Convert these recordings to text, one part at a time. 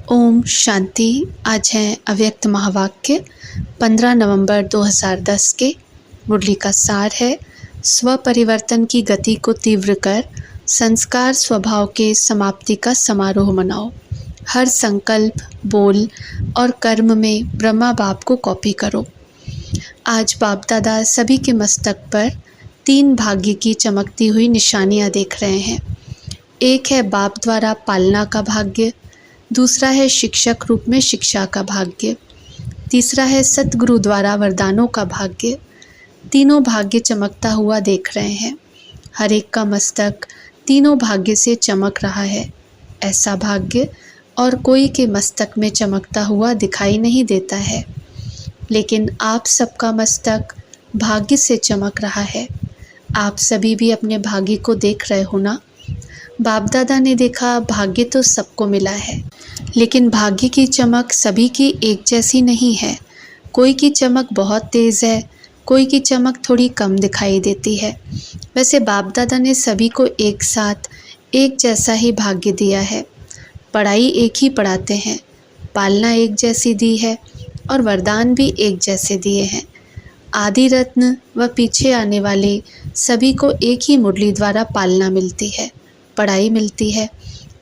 ओम शांति। आज है अव्यक्त महावाक्य 15 नवंबर 2010 के। मुरली का सार है, स्व परिवर्तन की गति को तीव्र कर संस्कार स्वभाव के समाप्ति का समारोह मनाओ। हर संकल्प, बोल और कर्म में ब्रह्मा बाप को कॉपी करो। आज बाप दादा सभी के मस्तक पर 3 भाग्य की चमकती हुई निशानियां देख रहे हैं। एक है बाप द्वारा पालना का भाग्य, दूसरा है शिक्षक रूप में शिक्षा का भाग्य, तीसरा है सतगुरु द्वारा वरदानों का भाग्य। तीनों भाग्य चमकता हुआ देख रहे हैं। हर एक का मस्तक तीनों भाग्य से चमक रहा है। ऐसा भाग्य और कोई के मस्तक में चमकता हुआ दिखाई नहीं देता है, लेकिन आप सबका मस्तक भाग्य से चमक रहा है। आप सभी भी अपने भाग्य को देख रहे हो ना। बाप दादा ने देखा भाग्य तो सबको मिला है, लेकिन भाग्य की चमक सभी की एक जैसी नहीं है। कोई की चमक बहुत तेज़ है, कोई की चमक थोड़ी कम दिखाई देती है। वैसे बाप दादा ने सभी को एक साथ एक जैसा ही भाग्य दिया है। पढ़ाई एक ही पढ़ाते हैं, पालना एक जैसी दी है और वरदान भी एक जैसे दिए हैं। आदि रत्न व पीछे आने वाले सभी को एक ही मुरली द्वारा पालना मिलती है, पढ़ाई मिलती है,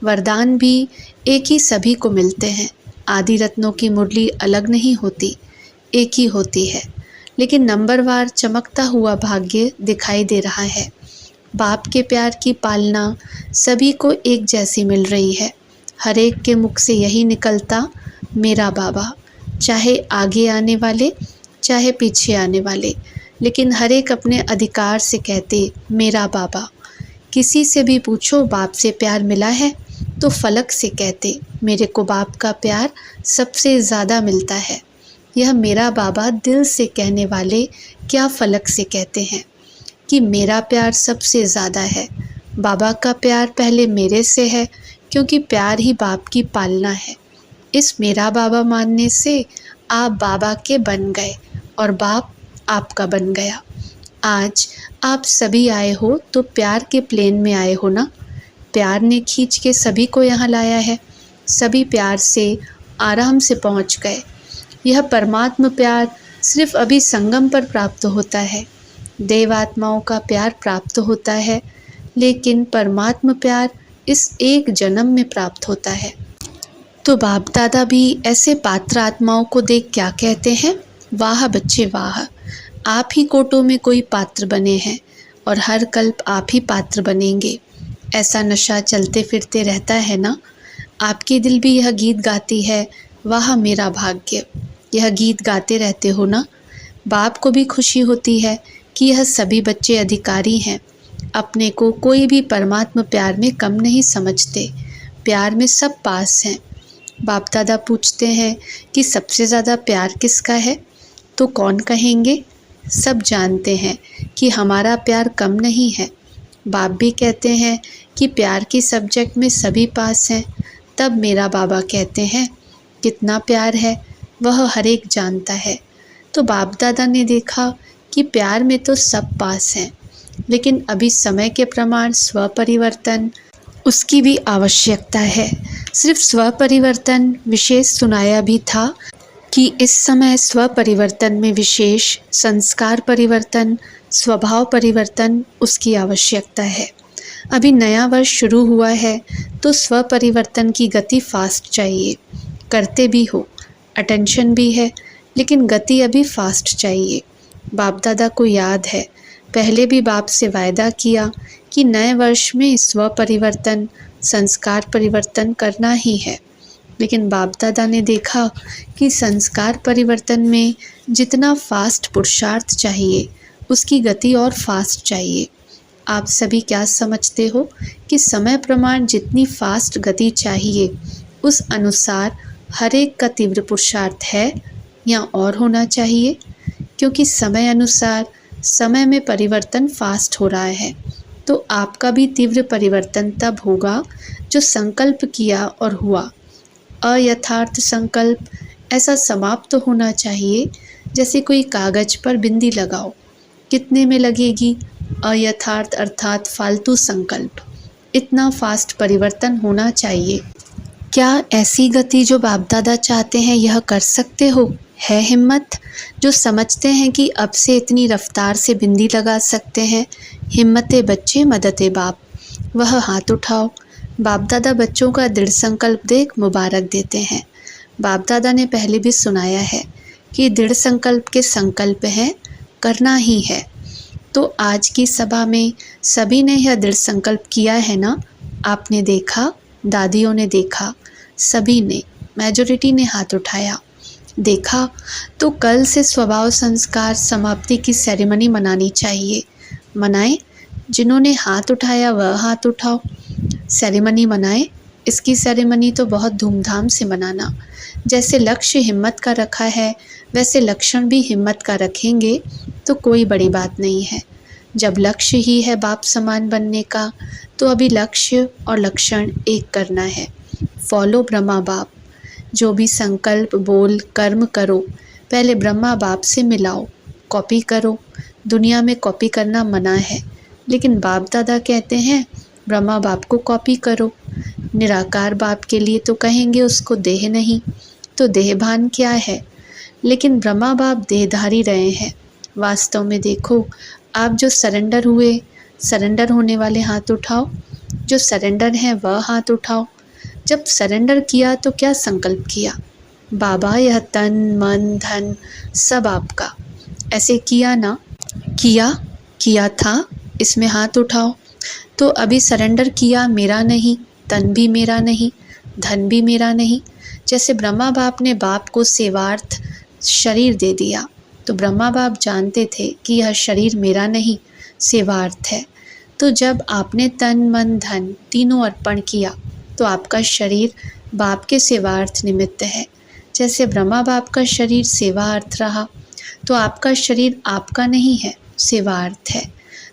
वरदान भी एक ही सभी को मिलते हैं। आदि रत्नों की मुरली अलग नहीं होती, एक ही होती है, लेकिन नंबरवार चमकता हुआ भाग्य दिखाई दे रहा है। बाप के प्यार की पालना सभी को एक जैसी मिल रही है। हर एक के मुख से यही निकलता, मेरा बाबा, चाहे आगे आने वाले चाहे पीछे आने वाले, लेकिन हर एक अपने अधिकार से कहते मेरा बाबा। किसी से भी पूछो बाप से प्यार मिला है तो फलक से कहते मेरे को बाप का प्यार सबसे ज़्यादा मिलता है। यह मेरा बाबा दिल से कहने वाले क्या फलक से कहते हैं कि मेरा प्यार सबसे ज़्यादा है। बाबा का प्यार पहले मेरे से है, क्योंकि प्यार ही बाप की पालना है। इस मेरा बाबा मानने से आप बाबा के बन गए और बाप आपका बन गया। आज आप सभी आए हो तो प्यार के प्लेन में आए हो ना। प्यार ने खींच के सभी को यहाँ लाया है। सभी प्यार से आराम से पहुँच गए। यह परमात्म प्यार सिर्फ अभी संगम पर प्राप्त होता है। देवात्माओं का प्यार प्राप्त होता है, लेकिन परमात्म प्यार इस एक जन्म में प्राप्त होता है। तो बाप दादा भी ऐसे पात्र आत्माओं को देख क्या कहते हैं? वाह बच्चे वाह, आप ही कोटों में कोई पात्र बने हैं और हर कल्प आप ही पात्र बनेंगे। ऐसा नशा चलते फिरते रहता है ना। आपकी दिल भी यह गीत गाती है, वाह मेरा भाग्य। यह गीत गाते रहते हो ना। बाप को भी खुशी होती है कि यह सभी बच्चे अधिकारी हैं। अपने को कोई भी परमात्मा प्यार में कम नहीं समझते। प्यार में सब पास हैं। बाप दादा पूछते हैं कि सबसे ज़्यादा प्यार किसका है, तो कौन कहेंगे? सब जानते हैं कि हमारा प्यार कम नहीं है। बाप भी कहते हैं कि प्यार की सब्जेक्ट में सभी पास हैं। तब मेरा बाबा कहते हैं कितना प्यार है वह हर एक जानता है। तो बाप दादा ने देखा कि प्यार में तो सब पास हैं, लेकिन अभी समय के प्रमाण स्व परिवर्तन उसकी भी आवश्यकता है। सिर्फ स्व परिवर्तन विशेष सुनाया भी था कि इस समय स्व परिवर्तन में विशेष संस्कार परिवर्तन, स्वभाव परिवर्तन उसकी आवश्यकता है। अभी नया वर्ष शुरू हुआ है तो स्व परिवर्तन की गति फास्ट चाहिए। करते भी हो, अटेंशन भी है, लेकिन गति अभी फास्ट चाहिए। बाप दादा को याद है, पहले भी बाप से वायदा किया कि नए वर्ष में स्व परिवर्तन, संस्कार परिवर्तन करना ही है। लेकिन बाप दादा ने देखा कि संस्कार परिवर्तन में जितना फास्ट पुरुषार्थ चाहिए, उसकी गति और फास्ट चाहिए। आप सभी क्या समझते हो कि समय प्रमाण जितनी फास्ट गति चाहिए, उस अनुसार हर एक का तीव्र पुरुषार्थ है या और होना चाहिए? क्योंकि समय अनुसार समय में परिवर्तन फास्ट हो रहा है, तो आपका भी तीव्र परिवर्तन तब होगा जो संकल्प किया और हुआ। अयथार्थ संकल्प ऐसा समाप्त तो होना चाहिए जैसे कोई कागज पर बिंदी लगाओ, कितने में लगेगी? अयथार्थ अर्थात फालतू संकल्प। इतना फास्ट परिवर्तन होना चाहिए क्या ऐसी गति जो बाप दादा चाहते हैं यह कर सकते हो? है हिम्मत? जो समझते हैं कि अब से इतनी रफ्तार से बिंदी लगा सकते हैं, हिम्मते बच्चे मदते बाप, वह हाथ उठाओ। बाप दादा बच्चों का दृढ़ संकल्प देख मुबारक देते हैं। बाप दादा ने पहले भी सुनाया है कि दृढ़ संकल्प के संकल्प हैं, करना ही है। तो आज की सभा में सभी ने यह दृढ़ संकल्प किया है ना? आपने देखा, दादियों ने देखा, सभी ने, मेजॉरिटी ने हाथ उठाया। देखा तो कल से स्वभाव संस्कार समाप्ति की सेरेमनी मनानी चाहिए। मनाएं, जिन्होंने हाथ उठाया वह हाथ उठाओ, सेरेमनी मनाएं। इसकी सेरेमनी तो बहुत धूमधाम से मनाना। जैसे लक्ष्य हिम्मत का रखा है वैसे लक्षण भी हिम्मत का रखेंगे तो कोई बड़ी बात नहीं है। जब लक्ष्य ही है बाप समान बनने का तो अभी लक्ष्य और लक्षण एक करना है। फॉलो ब्रह्मा बाप। जो भी संकल्प बोल कर्म करो पहले ब्रह्मा बाप से मिलाओ। कॉपी करो, दुनिया में कॉपी करना मना है, लेकिन बाप दादा कहते हैं ब्रह्मा बाप को कॉपी करो। निराकार बाप के लिए तो कहेंगे उसको देह नहीं, तो देहभान क्या है? लेकिन ब्रह्मा बाप देहधारी रहे हैं। वास्तव में देखो, आप जो सरेंडर हुए, सरेंडर होने वाले हाथ उठाओ। जो सरेंडर हैं वह हाथ उठाओ। जब सरेंडर किया तो क्या संकल्प किया? बाबा यह तन मन धन सब आपका, ऐसे किया ना? किया था, इसमें हाथ उठाओ। तो अभी सरेंडर किया, मेरा नहीं, तन भी मेरा नहीं, धन भी मेरा नहीं। जैसे ब्रह्मा बाप ने बाप को सेवार्थ शरीर दे दिया, तो ब्रह्मा बाप जानते थे कि यह शरीर मेरा नहीं, सेवार्थ है। तो जब आपने तन मन धन तीनों अर्पण किया तो आपका शरीर बाप के सेवार्थ निमित्त है। जैसे ब्रह्मा बाप का शरीर सेवार्थ रहा, तो आपका शरीर आपका नहीं है, सेवार्थ है।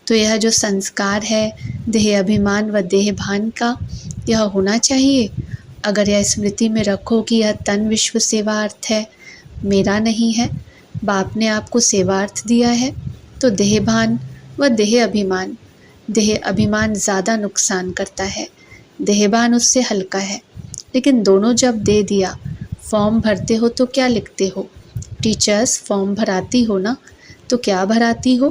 तो यह जो संस्कार है देह अभिमान व देह भान का, यह होना चाहिए। अगर यह स्मृति में रखो कि यह तन विश्व सेवार्थ है, मेरा नहीं है, बाप ने आपको सेवार्थ दिया है, तो देह भान व देह अभिमान ज़्यादा नुकसान करता है, देहभान उससे हल्का है। लेकिन दोनों जब दे दिया, फॉर्म भरते हो तो क्या लिखते हो? टीचर्स फॉर्म भराती हो ना, तो क्या भराती हो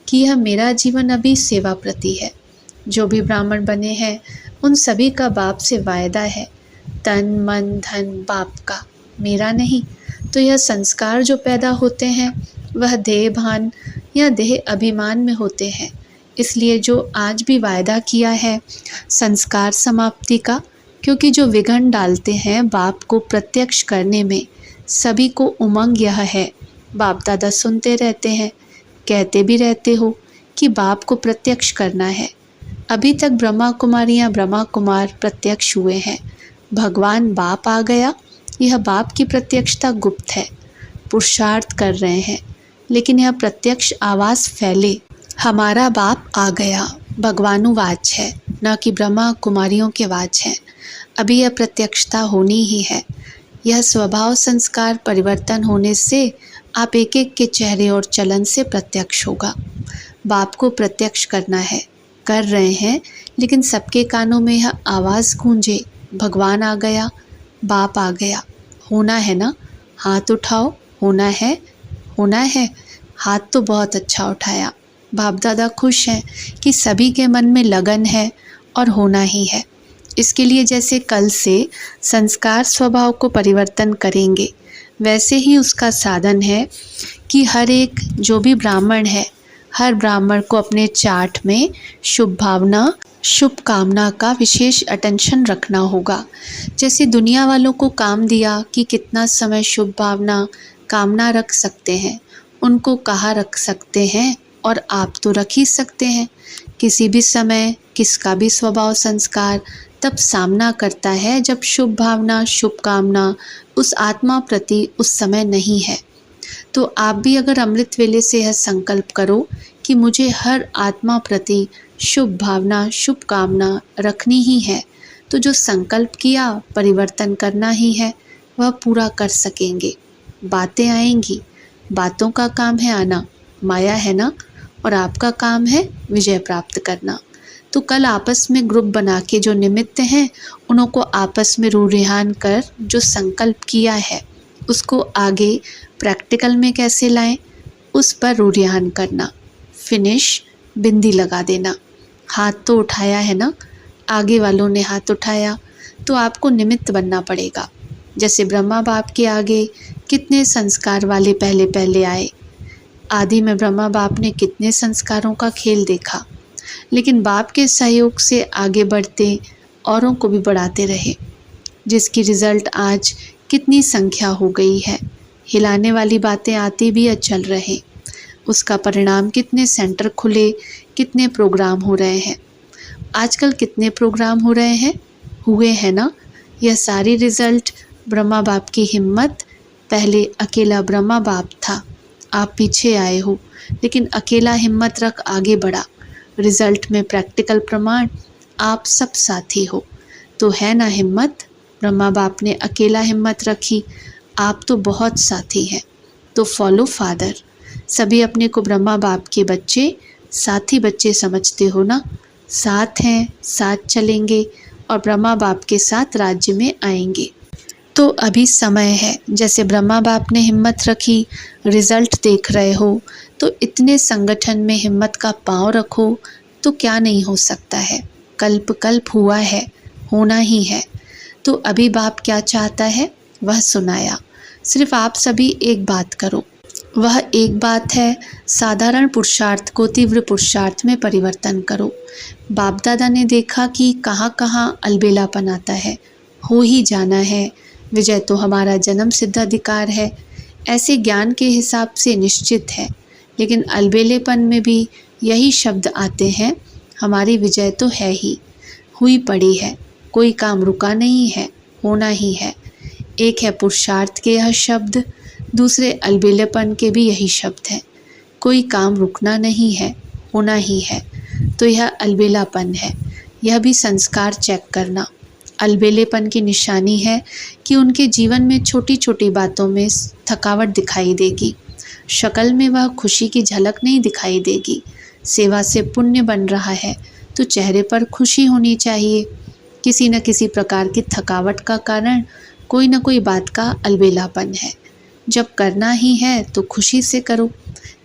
कि यह मेरा जीवन अभी सेवा प्रति है। जो भी ब्राह्मण बने हैं उन सभी का बाप से वायदा है, तन मन धन बाप का, मेरा नहीं। तो यह संस्कार जो पैदा होते हैं वह देह भान या देह अभिमान में होते हैं। इसलिए जो आज भी वायदा किया है संस्कार समाप्ति का, क्योंकि जो विघ्न डालते हैं बाप को प्रत्यक्ष करने में, सभी को उमंग यह है। बाप दादा सुनते रहते हैं, कहते भी रहते हो कि बाप को प्रत्यक्ष करना है। अभी तक ब्रह्मा कुमारियाँ ब्रह्मा कुमार प्रत्यक्ष हुए हैं, भगवान बाप आ गया, यह बाप की प्रत्यक्षता गुप्त है। पुरुषार्थ कर रहे हैं, लेकिन यह प्रत्यक्ष आवाज़ फैले, हमारा बाप आ गया, भगवानुवाच है, न कि ब्रह्मा कुमारियों के वाच है। अभी यह प्रत्यक्षता होनी ही है। यह स्वभाव संस्कार परिवर्तन होने से आप एक एक के चेहरे और चलन से प्रत्यक्ष होगा। बाप को प्रत्यक्ष करना है, कर रहे हैं, लेकिन सबके कानों में यह आवाज़ गूंजे, भगवान आ गया, बाप आ गया। होना है ना? हाथ उठाओ, होना है। हाथ तो बहुत अच्छा उठाया। बाप दादा खुश हैं कि सभी के मन में लगन है और होना ही है। इसके लिए जैसे कल से संस्कार स्वभाव को परिवर्तन करेंगे, वैसे ही उसका साधन है कि हर एक जो भी ब्राह्मण है, हर ब्राह्मण को अपने चार्ट में शुभ भावना शुभ कामना का विशेष अटेंशन रखना होगा। जैसे दुनिया वालों को काम दिया कि कितना समय शुभ भावना कामना रख सकते हैं, उनको कहाँ रख सकते हैं, और आप तो रख ही सकते हैं। किसी भी समय किसका भी स्वभाव संस्कार तब सामना करता है जब शुभ भावना शुभ कामना उस आत्मा प्रति उस समय नहीं है। तो आप भी अगर अमृत वेले से यह संकल्प करो कि मुझे हर आत्मा प्रति शुभ भावना शुभ कामना रखनी ही है, तो जो संकल्प किया परिवर्तन करना ही है, वह पूरा कर सकेंगे। बातें आएंगी, बातों का काम है आना, माया है ना, और आपका काम है विजय प्राप्त करना। तो तो कल आपस में ग्रुप बना के जो निमित्त हैं उनको आपस में रूरिहान कर जो संकल्प किया है उसको आगे प्रैक्टिकल में कैसे लाएं उस पर रूरिहान करना। फिनिश, बिंदी लगा देना। हाथ तो उठाया है ना, आगे वालों ने हाथ उठाया तो आपको निमित्त बनना पड़ेगा। जैसे ब्रह्मा बाप के आगे कितने संस्कार वाले पहले पहले आए। आदि में ब्रह्मा बाप ने कितने संस्कारों का खेल देखा, लेकिन बाप के सहयोग से आगे बढ़ते औरों को भी बढ़ाते रहे, जिसकी रिज़ल्ट आज कितनी संख्या हो गई है। हिलाने वाली बातें आती भी चल रहे, उसका परिणाम कितने सेंटर खुले, कितने प्रोग्राम हो रहे हैं। आजकल कितने प्रोग्राम हो रहे हैं, हुए हैं ना। यह सारी रिज़ल्ट ब्रह्मा बाप की हिम्मत। पहले अकेला ब्रह्मा बाप था, आप पीछे आए हो, लेकिन अकेला हिम्मत रख आगे बढ़ा। रिज़ल्ट में प्रैक्टिकल प्रमाण, आप सब साथी हो। तो है ना हिम्मत। ब्रह्मा बाप ने अकेला हिम्मत रखी, आप तो बहुत साथी हैं। तो फॉलो फादर। सभी अपने को ब्रह्मा बाप के बच्चे, साथी बच्चे समझते हो ना। साथ हैं, साथ चलेंगे और ब्रह्मा बाप के साथ राज्य में आएंगे। तो अभी समय है, जैसे ब्रह्मा बाप ने हिम्मत रखी, रिज़ल्ट देख रहे हो, तो इतने संगठन में हिम्मत का पाँव रखो तो क्या नहीं हो सकता है। कल्प कल्प हुआ है, होना ही है। तो अभी बाप क्या चाहता है वह सुनाया। सिर्फ आप सभी एक बात करो, वह एक बात है, साधारण पुरुषार्थ को तीव्र पुरुषार्थ में परिवर्तन करो। बाप दादा ने देखा कि कहाँ कहाँ अलबेलापन आता है, हो ही जाना है, विजय तो हमारा जन्म सिद्ध अधिकार है, ऐसे ज्ञान के हिसाब से निश्चित है। लेकिन अलबेलेपन में भी यही शब्द आते हैं, हमारी विजय तो है ही, हुई पड़ी है, कोई काम रुका नहीं है, होना ही है। एक है पुरुषार्थ के यह शब्द, दूसरे अलबेलेपन के भी यही शब्द हैं। कोई काम रुकना नहीं है, होना ही है। तो यह अलबेलापन है, यह भी संस्कार चेक करना। अलबेलेपन की निशानी है कि उनके जीवन में छोटी छोटी बातों में थकावट दिखाई देगी, शक्ल में वह खुशी की झलक नहीं दिखाई देगी। सेवा से पुण्य बन रहा है तो चेहरे पर खुशी होनी चाहिए। किसी न किसी प्रकार की थकावट का कारण कोई न कोई बात का अलबेलापन है। जब करना ही है तो खुशी से करो,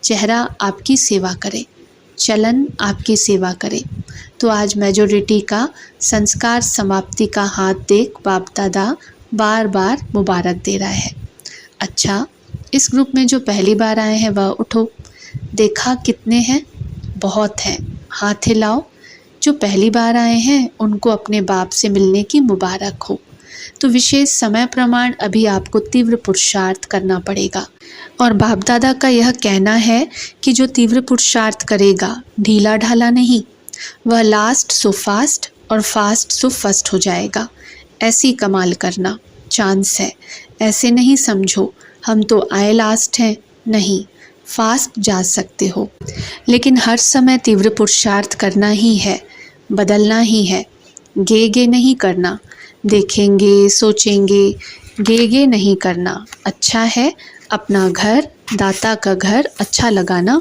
चेहरा आपकी सेवा करे, चलन आपकी सेवा करे। तो आज मेजॉरिटी का संस्कार समाप्ति का हाथ देख बाप दादा बार बार मुबारक दे रहा है। अच्छा, इस ग्रुप में जो पहली बार आए हैं वह उठो। देखा कितने हैं, बहुत हैं, हाथ हिलाओ। जो पहली बार आए हैं उनको अपने बाप से मिलने की मुबारक हो। तो विशेष समय प्रमाण अभी आपको तीव्र पुरुषार्थ करना पड़ेगा। और बाप दादा का यह कहना है कि जो तीव्र पुरुषार्थ करेगा, ढीला ढाला नहीं, वह लास्ट सो फास्ट और फास्ट सो फर्स्ट हो जाएगा। ऐसी कमाल करना चांस है। ऐसे नहीं समझो हम तो आए लास्ट हैं, नहीं, फास्ट जा सकते हो, लेकिन हर समय तीव्र पुरुषार्थ करना ही है, बदलना ही है। गे नहीं करना, देखेंगे सोचेंगे, गे नहीं करना। अच्छा है अपना घर, दाता का घर अच्छा लगाना,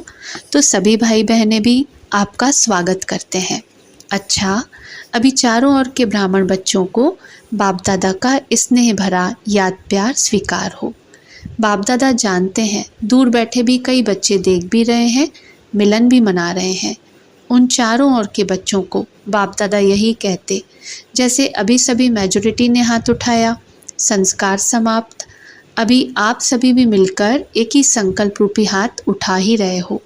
तो सभी भाई बहनें भी आपका स्वागत करते हैं। अच्छा, अभी चारों ओर के ब्राह्मण बच्चों को बाप दादा का स्नेह भरा याद प्यार स्वीकार हो। बाप दादा जानते हैं दूर बैठे भी कई बच्चे देख भी रहे हैं, मिलन भी मना रहे हैं। उन चारों ओर के बच्चों को बाप दादा यही कहते, जैसे अभी सभी मेजॉरिटी ने हाथ उठाया, संस्कार समाप्त। अभी आप सभी भी मिलकर एक ही संकल्प रूपी हाथ उठा ही रहे हो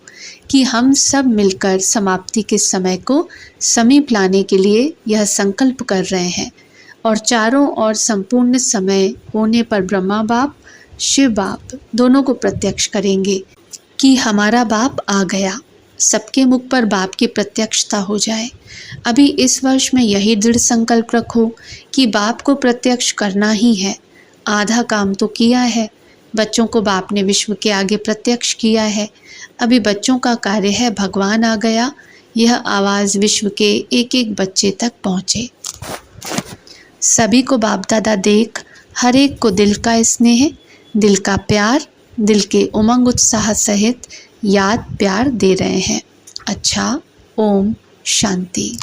कि हम सब मिलकर समाप्ति के समय को समीप लाने के लिए यह संकल्प कर रहे हैं। और चारों ओर संपूर्ण समय होने पर ब्रह्मा बाप, शिव बाप दोनों को प्रत्यक्ष करेंगे कि हमारा बाप आ गया। सबके मुख पर बाप की प्रत्यक्षता हो जाए। अभी इस वर्ष में यही दृढ़ संकल्प रखो कि बाप को प्रत्यक्ष करना ही है। आधा काम तो किया है, बच्चों को बाप ने विश्व के आगे प्रत्यक्ष किया है। अभी बच्चों का कार्य है भगवान आ गया, यह आवाज़ विश्व के एक एक बच्चे तक पहुँचे। सभी को बाप दादा देख हर एक को दिल का स्नेह, दिल का प्यार, दिल के उमंग उत्साह सहित याद प्यार दे रहे हैं। अच्छा, ओम शांति।